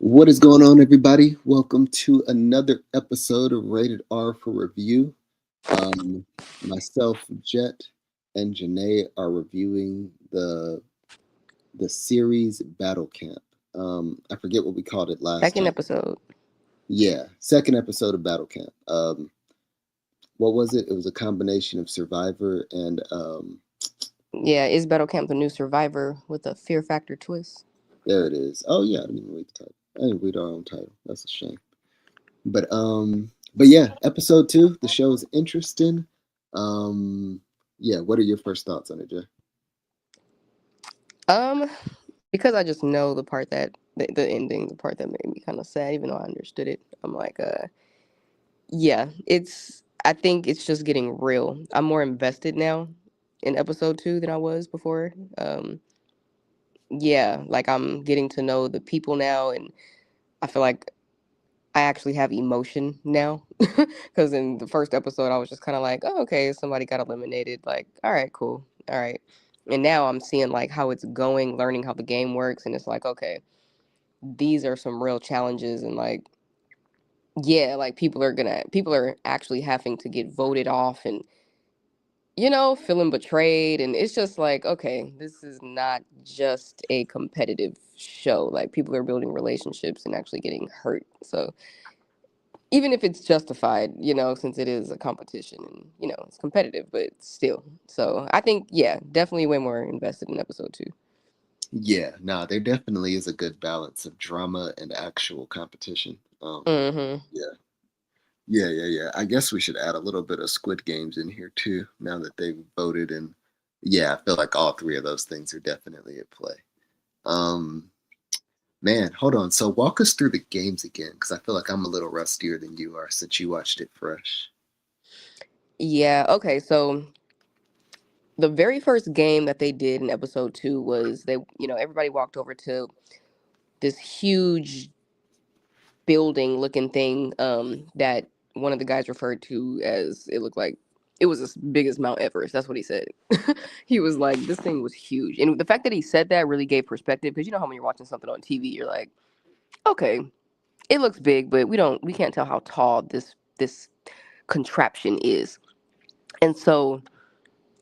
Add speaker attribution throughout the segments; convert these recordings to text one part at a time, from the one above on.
Speaker 1: What is going on, everybody? Welcome to another episode of Rated R for Review. Um, Myself, Jet, and Janae are reviewing the series Battle Camp. I forget what we called it last
Speaker 2: Second
Speaker 1: time.
Speaker 2: episode.
Speaker 1: Yeah, second episode of Battle Camp. What was it? It was a combination of Survivor and
Speaker 2: Yeah, is Battle Camp the new Survivor with a Fear Factor twist?
Speaker 1: there it is. Oh yeah, I didn't even read the title. I didn't read our own title. That's a shame. But yeah, episode two. The show is interesting. Um, yeah. What are your first thoughts on it, Jay?
Speaker 2: Um, because I just know the part that the ending, the part that made me kind of sad, even though I understood it. I'm like, yeah, it's. I think it's just getting real. I'm more invested now in episode two than I was before. Yeah, like I'm getting to know the people now, and I feel like I actually have emotion now. Because in the first episode, I was just kind of like, oh, okay, somebody got eliminated. Like, all right, cool. All right. And now I'm seeing like how it's going, learning how the game works. And it's like, okay, these are some real challenges. And like, yeah, like people are actually having to get voted off and, feeling betrayed. And it's just like, okay, this is not just a competitive show. Like, people are building relationships and actually getting hurt. So, even if it's justified, since it is a competition and it's competitive, but still. So I think, yeah, definitely way more invested in episode two.
Speaker 1: Yeah. Nah, there definitely is a good balance of drama and actual competition.
Speaker 2: Mm-hmm.
Speaker 1: Yeah. Yeah. I guess we should add a little bit of Squid Games in here too. Now that they've voted, and yeah, I feel like all three of those things are definitely at play. Um, Man, hold on. So walk us through the games again, because I feel like I'm a little rustier than you are since you watched it fresh.
Speaker 2: Yeah. Okay. So the very first game that they did in episode two was everybody walked over to this huge building looking thing that one of the guys referred to as it looked like it was as big as Mount Everest. That's what he said. He was like, this thing was huge. And the fact that he said that really gave perspective because you know how when you're watching something on TV, you're like, okay, it looks big, but we can't tell how tall this contraption is. And so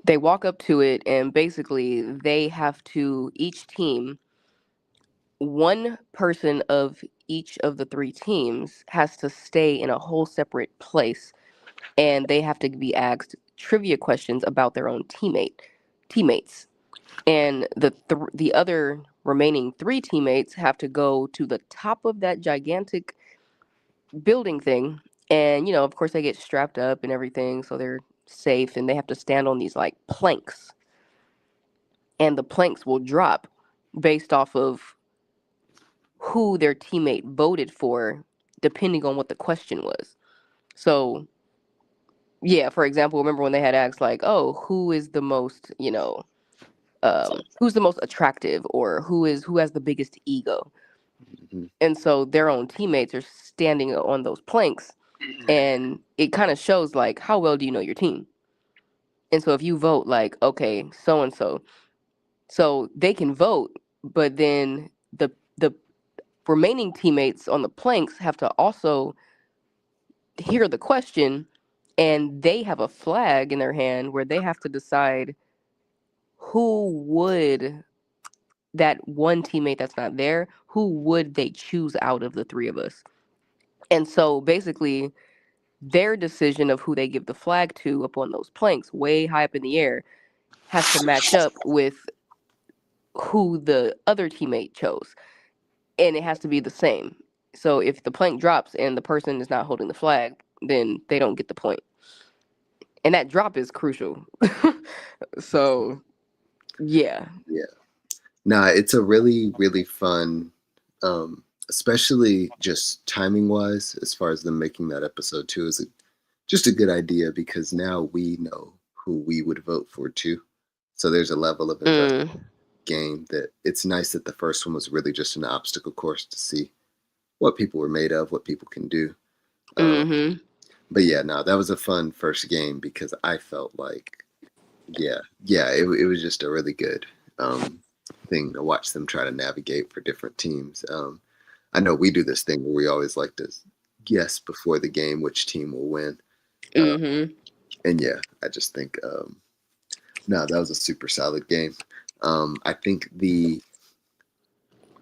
Speaker 2: they walk up to it and basically they have to each team one person of each of the three teams has to stay in a whole separate place and they have to be asked trivia questions about their own teammates and the other remaining three teammates have to go to the top of that gigantic building thing and of course they get strapped up and everything so they're safe and they have to stand on these like planks and the planks will drop based off of who their teammate voted for depending on what the question was. So yeah, for example, remember when they had asked like, oh, who is the most, who's the most attractive or who has the biggest ego?
Speaker 1: Mhm.
Speaker 2: And so their own teammates are standing on those planks and it kind of shows like how well do you know your team. And so if you vote like, okay, so and so they can vote, but then the remaining teammates on the planks have to also hear the question and they have a flag in their hand where they have to decide who would that one teammate that's not there, who would they choose out of the three of us? And so basically their decision of who they give the flag to up on those planks way high up in the air has to match up with who the other teammate chose. And it has to be the same. So if the plank drops and the person is not holding the flag, then they don't get the point. And that drop is crucial. So yeah.
Speaker 1: Yeah. Nah, it's a really, really fun, especially just timing wise, as far as them making that episode too, is just a good idea because now we know who we would vote for too. So there's a level of investment
Speaker 2: Mm,
Speaker 1: game that it's nice that the first one was really just an obstacle course to see what people were made of, what people can do. Um,
Speaker 2: mm-hmm.
Speaker 1: but yeah, no, that was a fun first game because I felt like, it was just a really good um, thing to watch them try to navigate for different teams. I know we do this thing where we always like to guess before the game which team will win. Uh,
Speaker 2: Mm-hmm.
Speaker 1: and yeah, I just think no, that was a super solid game. I think the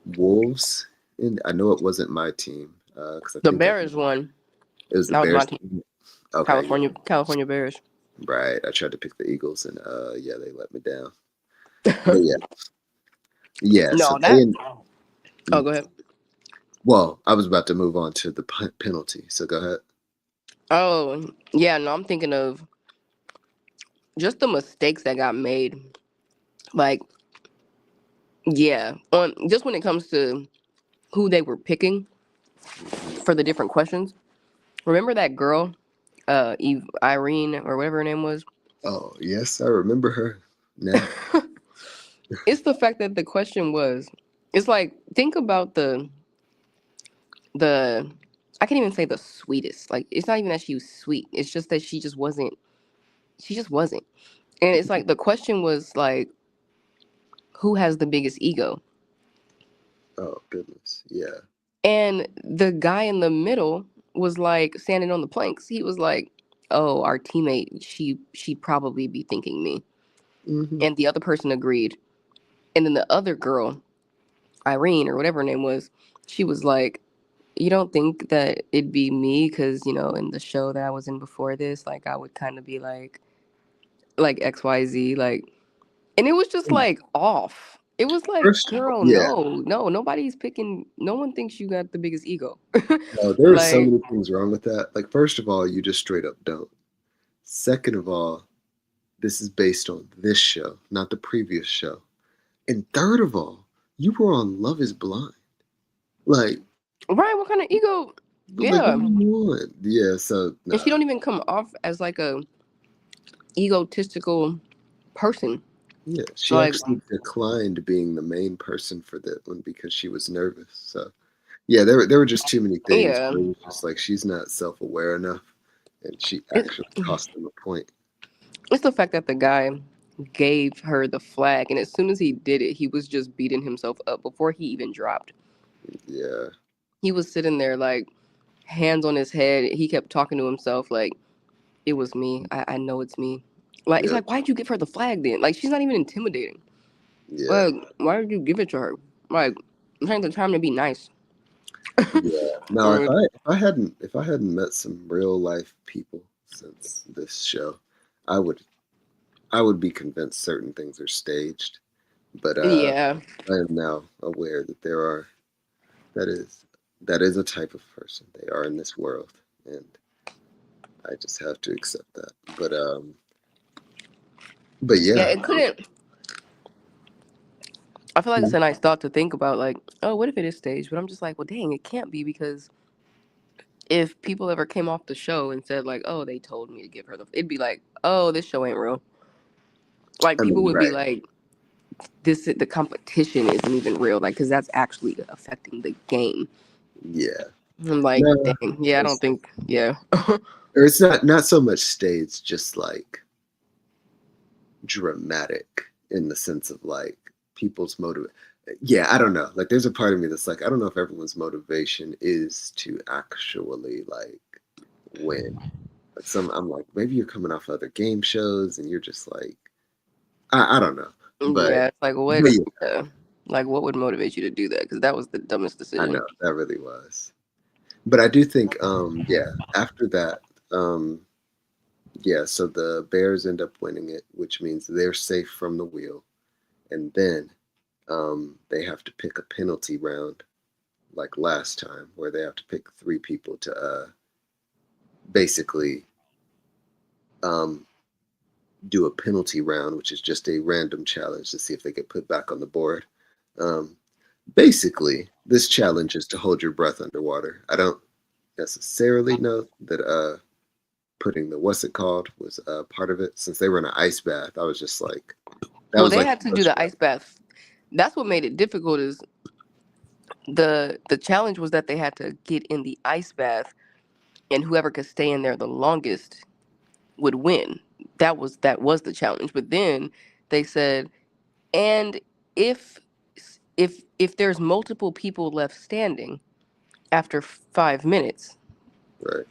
Speaker 1: Wolves, and I know it wasn't my team because I
Speaker 2: The
Speaker 1: think
Speaker 2: Bears won.
Speaker 1: it was the
Speaker 2: That was my
Speaker 1: Bears.
Speaker 2: team.
Speaker 1: Okay, yeah,
Speaker 2: California Bears.
Speaker 1: right. I tried to pick the Eagles, and yeah, they let me down. But yeah, yeah. So
Speaker 2: No,
Speaker 1: they,
Speaker 2: that. Oh, go ahead.
Speaker 1: well, I was about to move on to the penalty. So go ahead.
Speaker 2: Oh, yeah. No, I'm thinking of just the mistakes that got made. Like, yeah, on just when it comes to who they were picking
Speaker 1: Mhm.
Speaker 2: for the different questions. Remember that girl, Irene or whatever her name was?
Speaker 1: Oh yes, I remember her now.
Speaker 2: It's the fact that the question was, it's like think about the I can't even say the sweetest. Like it's not even that she was sweet. It's just that she just wasn't. She just wasn't. And it's like the question was like, who has the biggest ego?
Speaker 1: Oh goodness, yeah.
Speaker 2: And the guy in the middle was like standing on the planks. He was like, "Oh, our teammate, she'd probably be thinking me."
Speaker 1: Hmm.
Speaker 2: And the other person agreed. And then the other girl, Irene or whatever her name was, she was like, "You don't think that it'd be me because in the show that I was in before this, like I would kind of be like XYZ, like." And it was just like off. It was like,
Speaker 1: First,
Speaker 2: girl,
Speaker 1: yeah.
Speaker 2: no, nobody's picking. No one thinks you got the biggest ego.
Speaker 1: No, there are so
Speaker 2: Like,
Speaker 1: many things wrong with that. Like, first of all, you just straight up don't. Second of all, this is based on this show, not the previous show. And third of all, you were on Love Is Blind. Like,
Speaker 2: right? What kind of ego?
Speaker 1: what
Speaker 2: Yeah,
Speaker 1: do you want? Yeah, so
Speaker 2: and she
Speaker 1: nah.
Speaker 2: don't even come off as like a egotistical person.
Speaker 1: Yeah, she
Speaker 2: Like,
Speaker 1: actually declined being the main person for that one because she was nervous. So yeah, there were just too many things
Speaker 2: yeah,
Speaker 1: where it was just like she's not self aware enough, and she
Speaker 2: it's,
Speaker 1: actually cost them a point.
Speaker 2: it's the fact that the guy gave her the flag, and as soon as he did it, he was just beating himself up before he even dropped.
Speaker 1: Yeah,
Speaker 2: He was sitting there like hands on his head. He kept talking to himself like, "It was me. I know it's me." Like, it's
Speaker 1: yeah,
Speaker 2: like, why'd you give her the flag then? Like, she's not even intimidating.
Speaker 1: yeah,
Speaker 2: Like, why did you give it to her? Like, it's like the time to be nice.
Speaker 1: yeah. Now,
Speaker 2: Like,
Speaker 1: if I hadn't met some real life people since this show, I would I would be convinced certain things are staged. But
Speaker 2: yeah.
Speaker 1: I am now aware that there are that is that is a type of person. They are in this world, and I just have to accept that. But
Speaker 2: Yeah,
Speaker 1: yeah,
Speaker 2: it couldn't. I feel like it's a nice thought to think about. Like, oh, what if it is staged? But I'm just like, well, dang, it can't be because if people ever came off the show and said like, oh, they told me to give her it'd be like, oh, this show ain't real. Like
Speaker 1: I
Speaker 2: people
Speaker 1: mean,
Speaker 2: would be
Speaker 1: right?
Speaker 2: like, the competition isn't even real. Like, because that's actually affecting the game.
Speaker 1: Yeah.
Speaker 2: I'm like,
Speaker 1: No,
Speaker 2: dang, yeah, I don't
Speaker 1: it's,
Speaker 2: think, yeah,
Speaker 1: or it's not so much staged, just like dramatic in the sense of like people's motive. Yeah, I don't know. Like, there's a part of me that's like, I don't know if everyone's motivation is to actually like win. Like I'm like, maybe you're coming off other game shows and you're just like, I don't know, but
Speaker 2: yeah. It's like what,
Speaker 1: yeah,
Speaker 2: like what would motivate you to do that? Because that was the dumbest
Speaker 1: I
Speaker 2: decision.
Speaker 1: know that really was. But I do think, yeah, after that, yeah, so the Bears end up winning it, which means they're safe from the wheel, and then they have to pick a penalty round like last time, where they have to pick three people to basically um, do a penalty round, which is just a random challenge to see if they get put back on the board. Um, Basically, this challenge is to hold your breath underwater. I don't necessarily know that putting the what's it called was part of it. Since they were in an ice bath, I was just like, that
Speaker 2: Well,
Speaker 1: was
Speaker 2: they
Speaker 1: like
Speaker 2: had to
Speaker 1: the
Speaker 2: do
Speaker 1: most
Speaker 2: the ice bath. That's what made it difficult. Is the challenge was that they had to get in the ice bath, and whoever could stay in there the longest would win. That was the challenge. But then they said, and if if there's multiple people left standing, after 5 minutes.
Speaker 1: Right.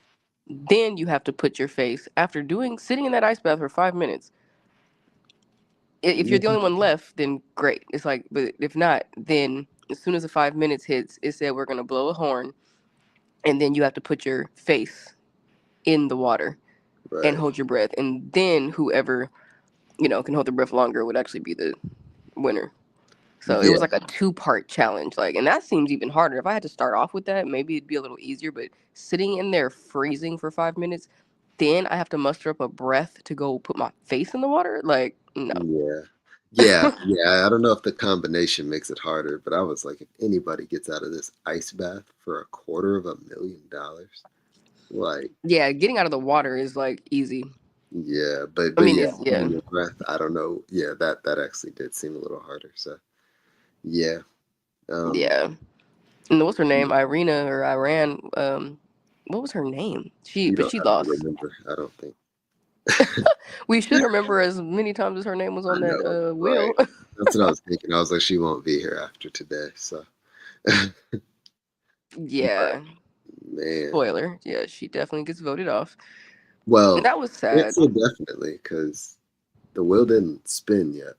Speaker 2: Then you have to put your face after doing sitting in that ice bath for 5 minutes. If you're the
Speaker 1: Mhm.
Speaker 2: only one left, then great. It's like, but if not, then as soon as the 5 minutes hits, it said we're gonna blow a horn, and then you have to put your face in the water and
Speaker 1: Right.
Speaker 2: hold your breath, and then whoever can hold their breath longer would actually be the winner. So it
Speaker 1: Yeah.
Speaker 2: was like a two-part challenge, like, and that seems even harder. If I had to start off with that, maybe it'd be a little easier. But sitting in there freezing for 5 minutes, then I have to muster up a breath to go put my face in the water. Like, no.
Speaker 1: Yeah. Yeah. Yeah. I don't know if the combination makes it harder, but I was like, if anybody gets out of this ice bath for $250,000, like,
Speaker 2: Yeah, getting out of the water is like easy.
Speaker 1: yeah,
Speaker 2: I
Speaker 1: but
Speaker 2: mean,
Speaker 1: yeah,
Speaker 2: it's yeah,
Speaker 1: holding your breath, I don't know. Yeah, that actually did seem a little harder. So yeah. Um
Speaker 2: yeah. And what's her name? Irina or Iran? What was her name?
Speaker 1: you
Speaker 2: But
Speaker 1: don't
Speaker 2: she
Speaker 1: have to
Speaker 2: lost.
Speaker 1: remember, I don't think.
Speaker 2: We should remember as many times as her name was
Speaker 1: I
Speaker 2: on that
Speaker 1: know, right.
Speaker 2: wheel.
Speaker 1: That's what I was thinking. I was like, she won't be here after today. So but
Speaker 2: Yeah.
Speaker 1: man.
Speaker 2: Spoiler. Yeah, she definitely gets voted off. And
Speaker 1: Well,
Speaker 2: that was
Speaker 1: can't
Speaker 2: sad.
Speaker 1: say definitely because the wheel didn't spin yet.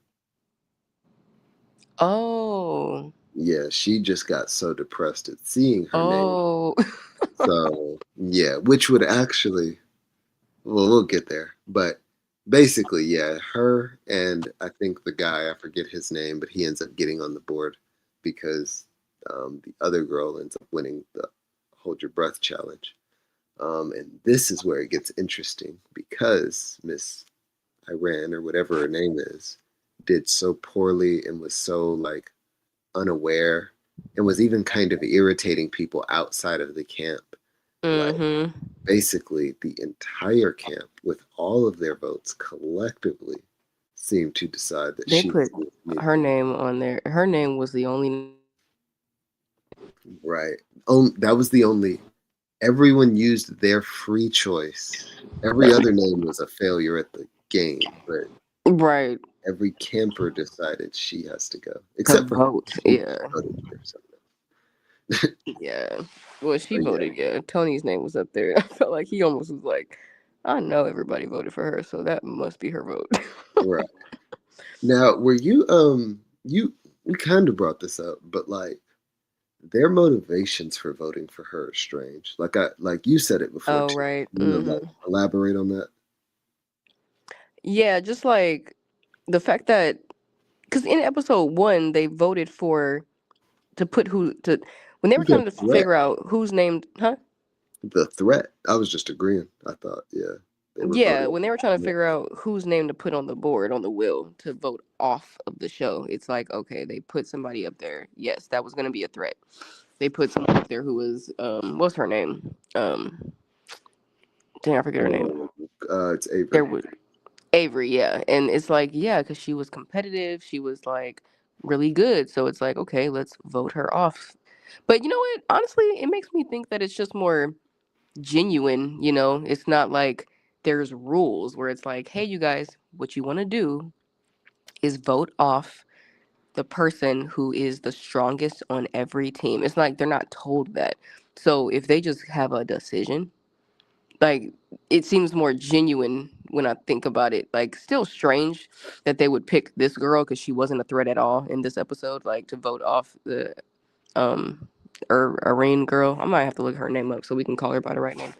Speaker 2: Oh.
Speaker 1: Yeah, she just got so depressed at seeing her name.
Speaker 2: Oh.
Speaker 1: So yeah, which would actually, well, we'll get there. But basically, yeah, her and I think the guy, I forget his name, but he ends up getting on the board because the other girl ends up winning the Hold Your Breath challenge. And this is where it gets interesting because Miss Iran or whatever her name is did so poorly and was so like unaware and was even kind of irritating people outside of the camp. Like
Speaker 2: Mm-hmm.
Speaker 1: basically the entire camp with all of their votes collectively seemed to decide that
Speaker 2: They
Speaker 1: she
Speaker 2: put
Speaker 1: was who needed
Speaker 2: her
Speaker 1: to be.
Speaker 2: name on there. Her name was the only.
Speaker 1: Right. That was the only, everyone used their free choice. Every other name was a failure at the game, but
Speaker 2: Right.
Speaker 1: every camper decided she has to go,
Speaker 2: To
Speaker 1: except for her.
Speaker 2: vote.
Speaker 1: She
Speaker 2: Yeah.
Speaker 1: voted for something.
Speaker 2: Yeah. Well, she
Speaker 1: But yeah,
Speaker 2: voted. Yeah. Tony's name was up there. I felt like he almost was like, I know everybody voted for her, so that must be her vote.
Speaker 1: right. Now, were you you kind of brought this up, but like their motivations for voting for her are strange. Like you said it before
Speaker 2: Oh,
Speaker 1: too.
Speaker 2: right.
Speaker 1: You know, like
Speaker 2: Mm-hmm.
Speaker 1: elaborate on that.
Speaker 2: Yeah, just like the fact that, because in episode one, they voted for to put who to when they were
Speaker 1: The
Speaker 2: trying to
Speaker 1: threat.
Speaker 2: figure out who's named, huh?
Speaker 1: The threat. I was just agreeing. I thought, yeah, they were
Speaker 2: Yeah,
Speaker 1: voting.
Speaker 2: when they were trying to
Speaker 1: Yeah.
Speaker 2: figure out whose name to put on the board on the wheel to vote off of the show, it's like, okay, they put somebody up there. Yes, that was going to be a threat. They put someone up there who was what's her name? Dang, I forget her name.
Speaker 1: Um, it's
Speaker 2: There
Speaker 1: Avery.
Speaker 2: was Avery, yeah, and it's like, yeah, because she was competitive. She was like really good. So it's like, okay, let's vote her off. But you know what? Honestly, it makes me think that it's just more genuine. It's not like there's rules where it's like, hey, you guys, what you want to do is vote off the person who is the strongest on every team. It's like they're not told that. So if they just have a decision, like, it seems more genuine when I think about it. Like, still strange that they would pick this girl because she wasn't a threat at all in this episode, like to vote off the um Irene girl. I might have to look her name up so we can call her by the right name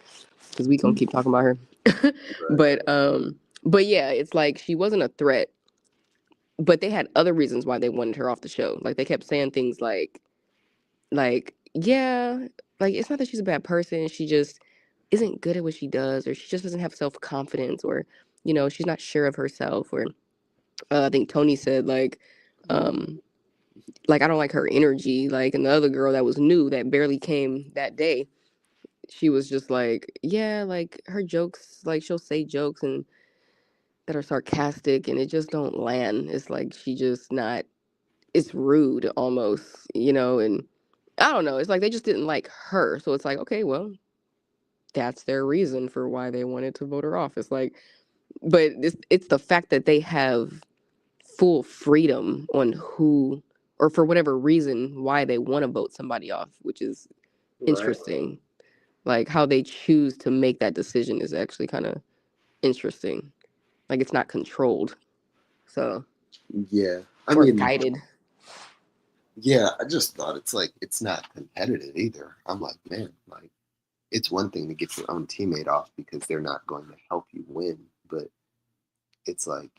Speaker 2: because we gonna keep talking about her.
Speaker 1: Right.
Speaker 2: but yeah, it's like she wasn't a threat, but they had other reasons why they wanted her off the show. Like they kept saying things like yeah, like it's not that she's a bad person. She just isn't good at what she does, or she just doesn't have self confidence, or she's not sure of herself. Or I think Tony said um, like I don't like her energy. Like, and the other girl that was new that barely came that day, she was just like, yeah, like her jokes, like she'll say jokes and that are sarcastic, and it just don't land. It's like she just not. It's rude almost, and I don't know. It's like they just didn't like her. So it's like, okay, well, that's their reason for why they wanted to vote her off. It's like, but it's the fact that they have full freedom on who or for whatever reason why they want to vote somebody off, which is
Speaker 1: Right.
Speaker 2: interesting. Like how they choose to make that decision is actually kind of interesting. Like it's not controlled, so
Speaker 1: Yeah. I
Speaker 2: or
Speaker 1: mean,
Speaker 2: guided.
Speaker 1: yeah, I just thought it's like it's not competitive either. I'm like, man, like it's one thing to get your own teammate off because they're not going to help you win, but it's like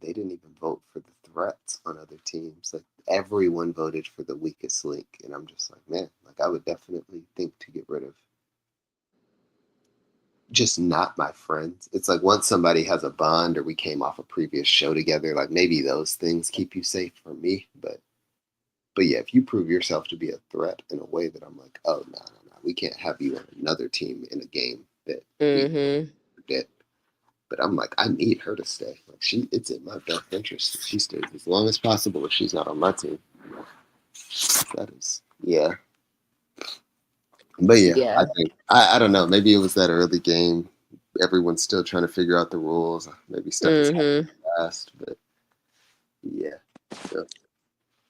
Speaker 1: they didn't even vote for the threats on other teams. Like everyone voted for the weakest link, and I'm just like, man, like I would definitely think to get rid of just not my friends. It's like once somebody has a bond or we came off a previous show together, like maybe those things keep you safe from me. But yeah, if you prove yourself to be a threat in a way that I'm like, oh no, no, no, we can't have you on another team in a game that we
Speaker 2: Mm-hmm.
Speaker 1: did. But I'm like, I need her to stay. Like it's in my best interest if she stays as long as possible if she's not on my team. That is, yeah. But yeah, I
Speaker 2: Yeah.
Speaker 1: think I don't know. Maybe it was that early game. Everyone's still trying to figure out the rules. Maybe stuff is
Speaker 2: Mm-hmm.
Speaker 1: happening fast, but yeah. So,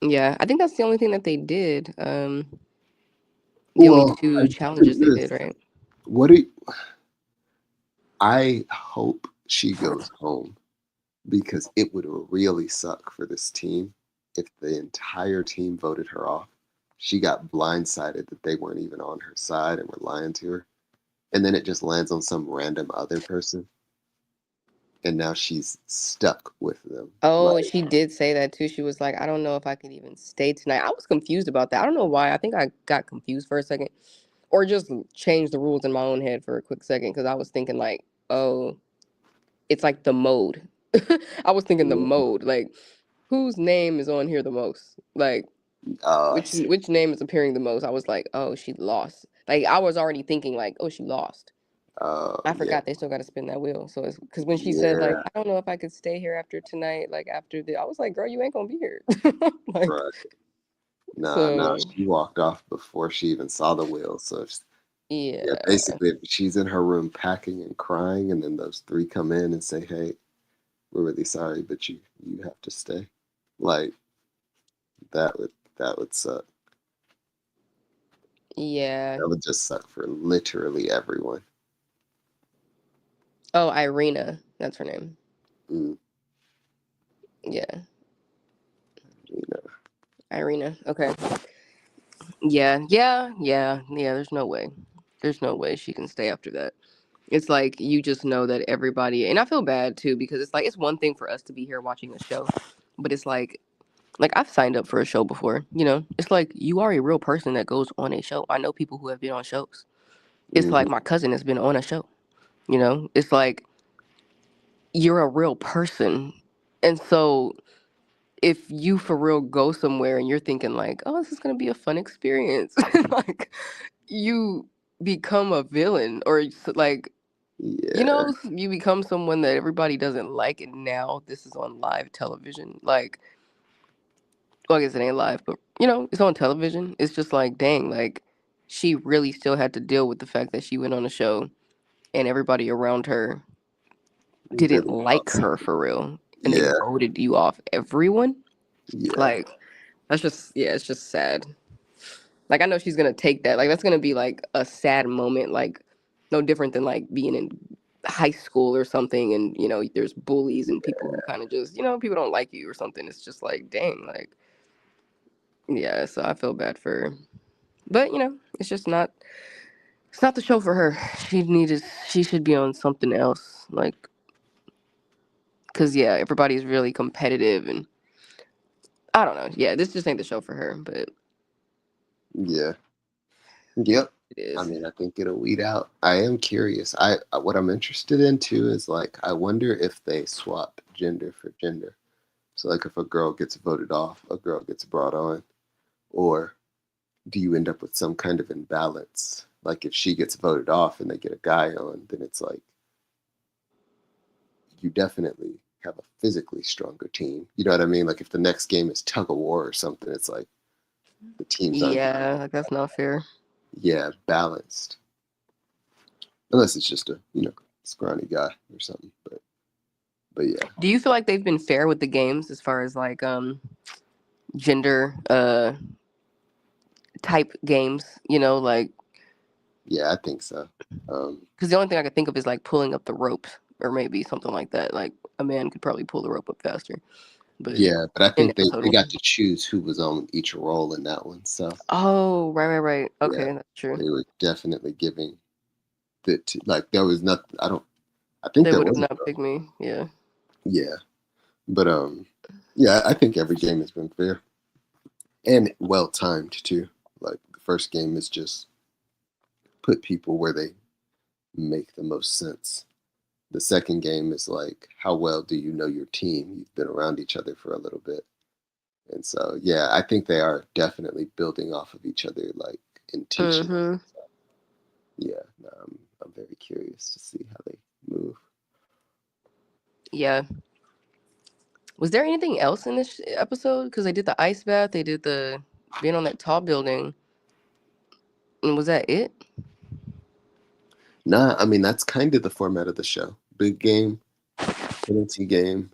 Speaker 2: Yeah. I think that's the only thing that they did. The only
Speaker 1: well,
Speaker 2: two
Speaker 1: I'm
Speaker 2: challenges they did,
Speaker 1: curious.
Speaker 2: right?
Speaker 1: What do you, I hope she goes home because it would really suck for this team if the entire team voted her off. She got blindsided that they weren't even on her side and were lying to her. And then it just lands on some random other person. And now she's stuck with them.
Speaker 2: Oh,
Speaker 1: Like,
Speaker 2: she did say that too. She was like, I don't know if I could even stay tonight. I was confused about that. I don't know why. I think I got confused for a second or just changed the rules in my own head for a quick second because I was thinking, like, oh, it's like the mode. I was thinking the mode. Like, whose name is on here the most? Like,
Speaker 1: oh, I
Speaker 2: which
Speaker 1: see.
Speaker 2: which name is appearing the most? I was like, oh, she lost. Like, I was already thinking, like, oh, she lost. I
Speaker 1: Yeah,
Speaker 2: forgot they still got to spin that wheel. So it's because when she said like,
Speaker 1: yeah,
Speaker 2: I don't know if I could stay here after tonight, like after the, I was like, girl, you ain't gonna be here. Like,
Speaker 1: right. Nah, nah,
Speaker 2: so
Speaker 1: she walked off before she even saw the wheel. So, yeah,
Speaker 2: yeah,
Speaker 1: basically, if she's in her room packing and crying, and then those three come in and say, hey, we're really sorry, but you have to stay. Like, that would that would suck.
Speaker 2: yeah.
Speaker 1: That would just suck for literally everyone.
Speaker 2: Oh, Irina, that's her name.
Speaker 1: Mm,
Speaker 2: Yeah,
Speaker 1: you know,
Speaker 2: Irina. Okay. Yeah. There's no way. There's no way she can stay after that. It's like you just know that everybody, and I feel bad too because it's like it's one thing for us to be here watching a show, but it's like I've signed up for a show before, you know. It's like you are a real person that goes on a show. I know people who have been on shows. It's like
Speaker 1: mhm,
Speaker 2: my cousin has been on a show, you know. It's like you're a real person. And so if you for real go somewhere and you're thinking like, "Oh, this is going to be a fun experience." Like you become a villain or like you
Speaker 1: yeah,
Speaker 2: know, you become someone that everybody doesn't like and now this is on live television. Like well, I guess it ain't live, but you know, it's on television. It's just like, dang, like she really still had to deal with the fact that she went on a show and everybody around her didn't
Speaker 1: really
Speaker 2: like
Speaker 1: thought
Speaker 2: her for real, and they
Speaker 1: yeah,
Speaker 2: voted you off. Everyone,
Speaker 1: yeah,
Speaker 2: like that's just yeah, it's just sad. Like I know she's gonna take that. Like that's gonna be like a sad moment. Like no different than like being in high school or something, and you know, there's bullies and people who kind of just you know people don't like you or something. It's just like, dang, like yeah. So I feel bad for her. But you know, it's just not. It's not the show for her. She needed. She should be on something else. Like, cause yeah, everybody's really competitive, and I don't know. Yeah, this just ain't the show for her. But
Speaker 1: yeah, yep.
Speaker 2: it
Speaker 1: I
Speaker 2: is.
Speaker 1: mean, I think it'll weed out. I am curious. What I'm interested in too is like I wonder if they swap gender for gender. So like if a girl gets voted off, a girl gets brought on, or do you end up with some kind of imbalance? Like if she gets voted off and they get a guy on, then it's like you definitely have a physically stronger team. You know what I mean? Like if the next game is tug of war or something, it's like the teams aren't,
Speaker 2: Yeah, like that's not fair.
Speaker 1: yeah, balanced. Unless it's just a, scrawny guy or something. But yeah.
Speaker 2: Do you feel like they've been fair with the games as far as like gender type games, like
Speaker 1: Yeah, I think so. Um,
Speaker 2: because the only thing I could think of is like pulling up the ropes or maybe something like that. Like a man could probably pull the rope up faster, but
Speaker 1: yeah, but I
Speaker 2: in
Speaker 1: think they
Speaker 2: episode
Speaker 1: got
Speaker 2: one.
Speaker 1: to choose who was on each role in that one. So
Speaker 2: Oh, right.
Speaker 1: yeah,
Speaker 2: Okay, that's true.
Speaker 1: they were definitely giving like there was nothing. I think
Speaker 2: They
Speaker 1: there
Speaker 2: would have
Speaker 1: was a
Speaker 2: not picked me. Yeah.
Speaker 1: yeah, but yeah, I think every game has been fair and well timed too. Like the first game is just put people where they make the most sense. The second game is like how well do you know your team? You've been around each other for a little bit. And so, yeah, I think they are definitely building off of each other, like intentionally.
Speaker 2: Mm-hmm.
Speaker 1: Yeah, no, I'm very curious to see how they move.
Speaker 2: Yeah. Was there anything else in this episode? Because they did the ice bath, they did the being on that tall building, and was that it?
Speaker 1: Nah, I mean that's kind of the format of the show: big game, penalty game,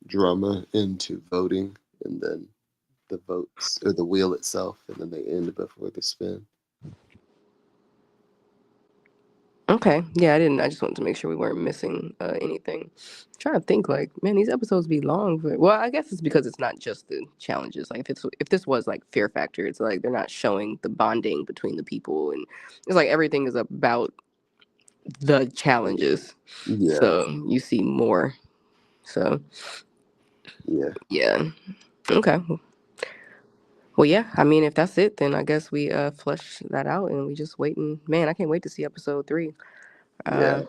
Speaker 1: drama into voting, and then the votes or the wheel itself, and then they end before the spin.
Speaker 2: Okay. Yeah, I didn't. I just wanted to make sure we weren't missing anything. Trying to think, like, man, these episodes be long, but well, I guess it's because it's not just the challenges. Like, if this was like Fear Factor, it's like they're not showing the bonding between the people, and it's like everything is about the challenges.
Speaker 1: Yeah,
Speaker 2: So you see more. So
Speaker 1: yeah,
Speaker 2: yeah. Okay. Well, yeah. I mean, if that's it, then I guess we flesh that out, and we just waiting. Man, I can't wait to see episode 3.
Speaker 1: yeah.
Speaker 2: Uh,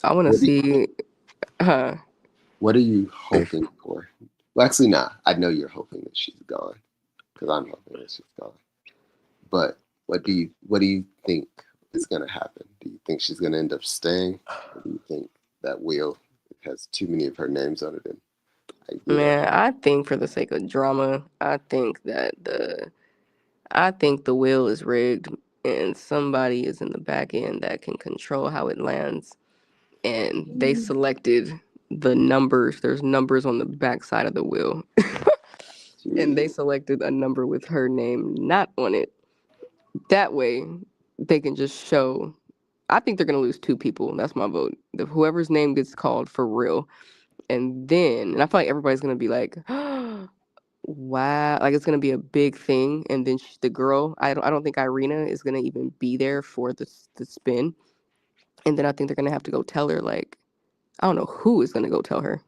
Speaker 2: I want to
Speaker 1: What do
Speaker 2: see. Uh,
Speaker 1: what are you hoping for? Well, actually, nah. I know you're hoping that she's gone because I'm hoping that she's gone. But what do you think is going to happen? Do you think she's going to end up staying, or do you think that wheel has too many of her names on it? And
Speaker 2: Man, I think for the sake of drama, I think the wheel is rigged and somebody is in the back end that can control how it lands. And they selected the numbers. There's numbers on the back side of the wheel. And they
Speaker 1: Gee,
Speaker 2: selected a number with her name not on it. That way they can just show I think they're gonna lose 2 people. That's my vote. Whoever's name gets called for real. And I feel like everybody's gonna be like, wow, like it's gonna be a big thing. And then the girl, I don't think Irina is gonna even be there for the spin. And then I think they're gonna have to go tell her like I don't know who is gonna go tell her,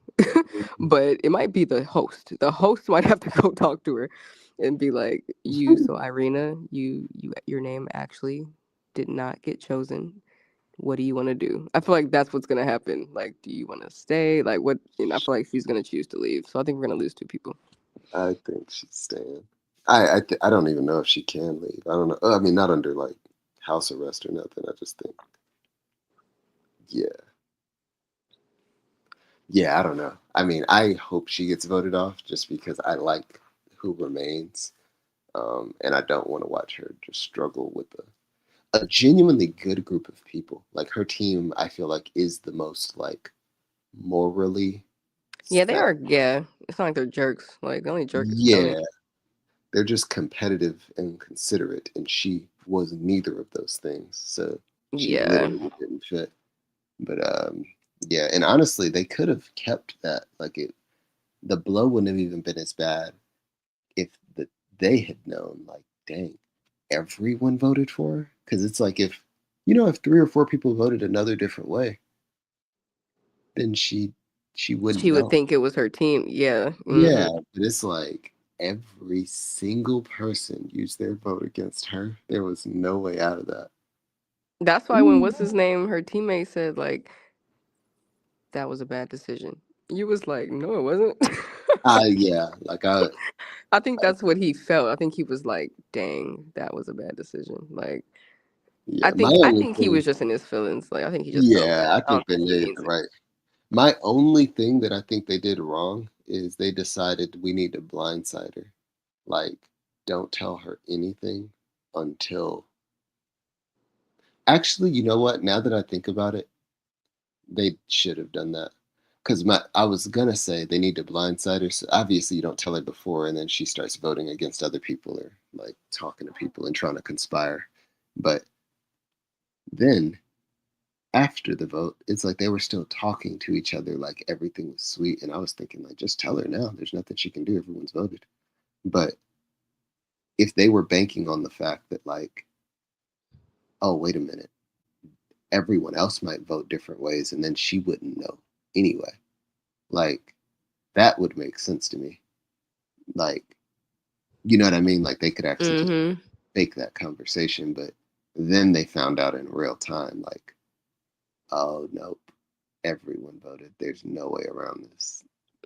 Speaker 2: but it might be the host. The host might have to go talk to her and be like, so Irina, your name actually did not get chosen. What do you want to do? I feel like that's what's gonna happen. Like, do you want to stay? Like, what? And I feel like she's gonna choose to leave. So I think we're gonna lose 2 people.
Speaker 1: I think she's staying. I don't even know if she can leave. I don't know. I mean, not under like house arrest or nothing. I just think, yeah, yeah. I don't know. I mean, I hope she gets voted off just because I like who remains, and I don't want to watch her just struggle with a genuinely good group of people. Like her team, I feel like is the most like morally
Speaker 2: Yeah, they
Speaker 1: sound.
Speaker 2: are. Yeah, it's not like they're jerks. Like the only jerk is Tony.
Speaker 1: Yeah, they're just competitive and considerate, and she was neither of those things. So she
Speaker 2: Yeah,
Speaker 1: literally didn't fit. But yeah, and honestly, they could have kept that. Like the blow wouldn't have even been as bad if they had known. Like, dang, everyone voted for her. Because it's like if 3 or 4 people voted another different way, then she wouldn't
Speaker 2: she would
Speaker 1: know.
Speaker 2: think it was her team. Yeah.
Speaker 1: Yeah, but it's like every single person used their vote against her. There was no way out of that.
Speaker 2: That's why when what's his name, her teammate said like that was a bad decision. You was like, no, it wasn't.
Speaker 1: Yeah, like
Speaker 2: I think that's what he felt. I think he was like, dang, that was a bad decision. Like,
Speaker 1: yeah, my
Speaker 2: I
Speaker 1: only
Speaker 2: think he
Speaker 1: thing,
Speaker 2: was just in his feelings. Like, I think he just felt
Speaker 1: yeah,
Speaker 2: bad.
Speaker 1: I
Speaker 2: I don't
Speaker 1: think they
Speaker 2: think he
Speaker 1: made it
Speaker 2: means
Speaker 1: the
Speaker 2: it.
Speaker 1: right. My only thing that I think they did wrong is they decided we need to blindside her. Like, don't tell her anything until. Actually, you know what? Now that I think about it, they should have done that because I was gonna say they need to blindside her. So obviously, you don't tell her before, and then she starts voting against other people or like talking to people and trying to conspire. But then after the vote, it's like they were still talking to each other like everything was sweet. And I was thinking, like, just tell her now. There's nothing she can do. Everyone's voted. But if they were banking on the fact that, like, oh, wait a minute, everyone else might vote different ways, and then she wouldn't know anyway, like, that would make sense to me. Like, you know what I mean? Like, they could actually just
Speaker 2: Mm-hmm.
Speaker 1: fake that conversation. But then they found out in real time, like, oh, nope, everyone voted. There's no way around this.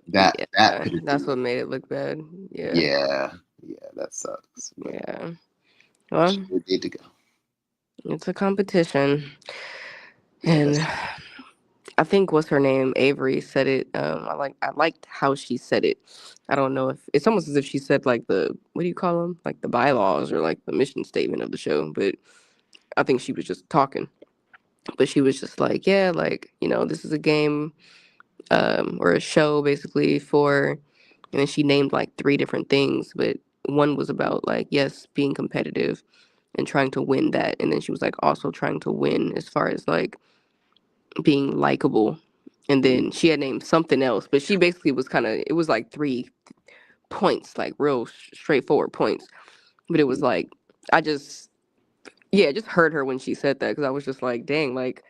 Speaker 1: That
Speaker 2: Yeah,
Speaker 1: could have
Speaker 2: that's
Speaker 1: been,
Speaker 2: what made it look bad. Yeah.
Speaker 1: yeah, yeah, that sucks. But
Speaker 2: Yeah.
Speaker 1: she
Speaker 2: Well,
Speaker 1: did need to go.
Speaker 2: it's a competition.
Speaker 1: Yeah,
Speaker 2: And
Speaker 1: that's
Speaker 2: I think what's her name, Avery, said it. I liked how she said it. I don't know if it's almost as if she said like the what do you call them, like the bylaws or like the mission statement of the show. But I think she was just talking. But she was just like, yeah, like this is a game, or a show basically for, and then she named like three different things, but one was about like yes, being competitive and trying to win that, and then she was like also trying to win as far as like being likable. And then she had named something else, but she basically was kind of, it was like 3 points, like real straightforward points. But it was like, I just, yeah, just heard her when she said that because I was just like, dang, like,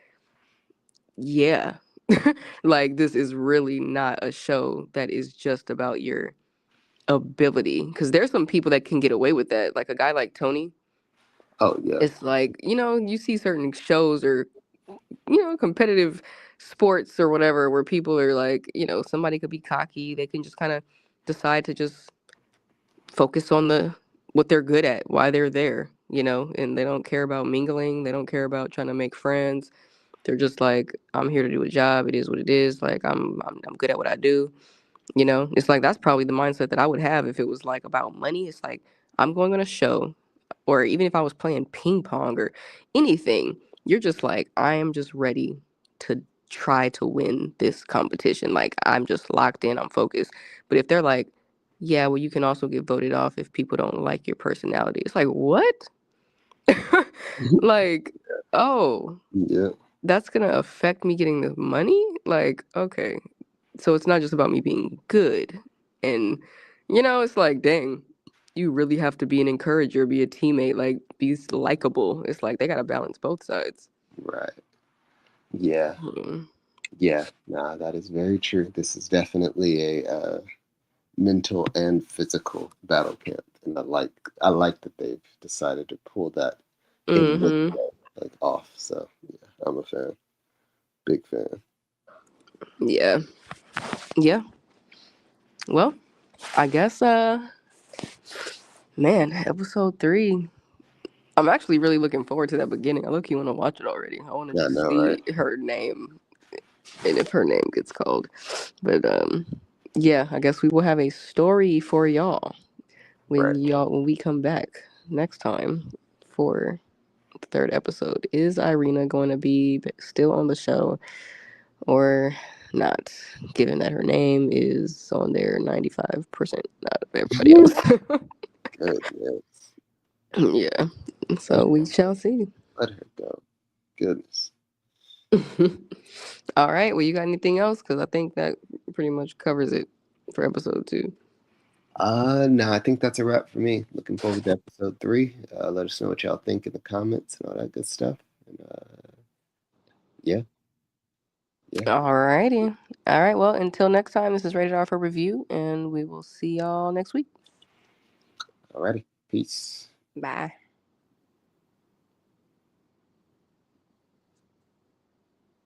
Speaker 2: yeah, like this is really not a show that is just about your ability. Because there's some people that can get away with that, like a guy like Tony.
Speaker 1: oh yeah,
Speaker 2: It's like, you see certain shows or competitive sports or whatever where people are like, somebody could be cocky. They can just kind of decide to just focus on the what they're good at, why they're there, and they don't care about mingling. They don't care about trying to make friends. They're just like, I'm here to do a job. It is what it is. Like I'm good at what I do. It's like that's probably the mindset that I would have if it was like about money. It's like I'm going on a show, or even if I was playing ping pong or anything, you're just like, I am just ready to try to win this competition. Like, I'm just locked in, I'm focused. But if they're like, yeah, well, you can also get voted off if people don't like your personality, it's like, what? Like, oh,
Speaker 1: yeah,
Speaker 2: that's gonna affect me getting the money? Like, okay. So it's not just about me being good. And, it's like, dang, you really have to be an encourager, be a teammate, like, be likable. It's like they got to balance both sides.
Speaker 1: right. Yeah,
Speaker 2: Hmm.
Speaker 1: yeah. Nah, that is very true. This is definitely a mental and physical battle camp, and I like that they've decided to pull that in with
Speaker 2: Hmm.
Speaker 1: like off. So yeah, I'm a fan, big fan.
Speaker 2: Yeah. Yeah. Well, I guess, man, episode 3. I'm actually really looking forward to that beginning. I look, you want to watch it already. I want to
Speaker 1: Yeah, I
Speaker 2: just
Speaker 1: know, right?
Speaker 2: see her name and if her name gets called. But yeah, I guess we will have a story for y'all
Speaker 1: Right.
Speaker 2: when we come back next time for the third episode. Is Irina going to be still on the show or not? Given that her name is on there 95%, not of everybody else.
Speaker 1: Goodness.
Speaker 2: Yeah.
Speaker 1: Let
Speaker 2: So we shall see.
Speaker 1: let her go. Goodness.
Speaker 2: All right. Well, you got anything else? Because I think that pretty much covers it for episode 2.
Speaker 1: No, I think that's a wrap for me. Looking forward to episode 3. Let us know what y'all think in the comments and all that good stuff. And yeah, yeah.
Speaker 2: All righty. All right. Well, until next time, this is Rated R for Review, and we will see y'all next week.
Speaker 1: Alrighty. Peace.
Speaker 2: Bye.